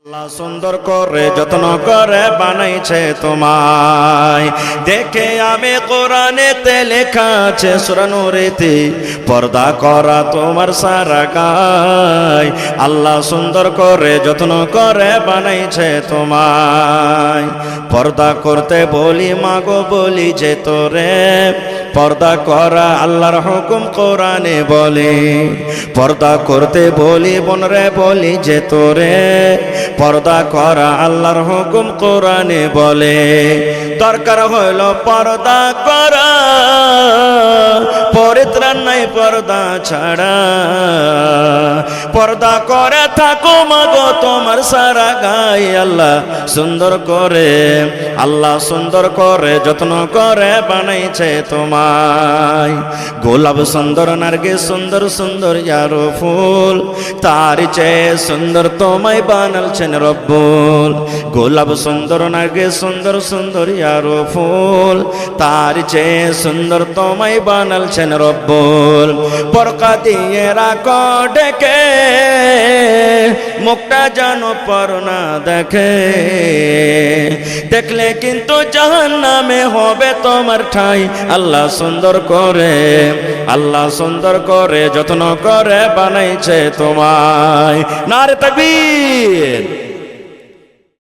আল্লাহ সুন্দর করে যত্ন করে বানাইছে তোমায়। দেখে আমি কোরআনেতে লেখা আছে সূরা নূরেতে, পর্দা করা তোমার সারা গায়। আল্লাহ সুন্দর করে যত্ন করে বানাইছে তোমায়। পর্দা করতে বলি মাগো বলি যে তোরে, পর্দা করা আল্লাহর হুকুম কোরআনে বলে। পর্দা করতে বলি বোনরে বলি যে তোরে, পর্দা করা আল্লাহর হুকুম কোরআনে বলে। দরকার হইল পর্দা করা, পরিত্রাণ নাই পর্দা ছাড়া। পর্দা করে থাকো মাগো তোমার সারা গায়ে। আল্লাহ সুন্দর করে, আল্লাহ সুন্দর করে যত্ন করে বানাইছে তোমায়। গোলাপ সুন্দর নার্গিস সুন্দর সুন্দর ইয়ারো ফুল, তার চেয়ে সুন্দর তোমায় বানালছেন রব্বুল। গোলাপ সুন্দর নার্গিস সুন্দর সুন্দর ইয়ারো ফুল, তার চেয়ে সুন্দর তোমায় বানালছেন রব্বুল। পরকা দিয়ে রাখো ডেকে, মুখটা যেন পর না দেখে। দেখলে কিন্তু জাহান্নামে হবে তোমার ঠাই। আল্লাহ সুন্দর করে, আল্লাহ সুন্দর করে যত্ন করে বানাইছে তোমায়। নারে তাকবীর।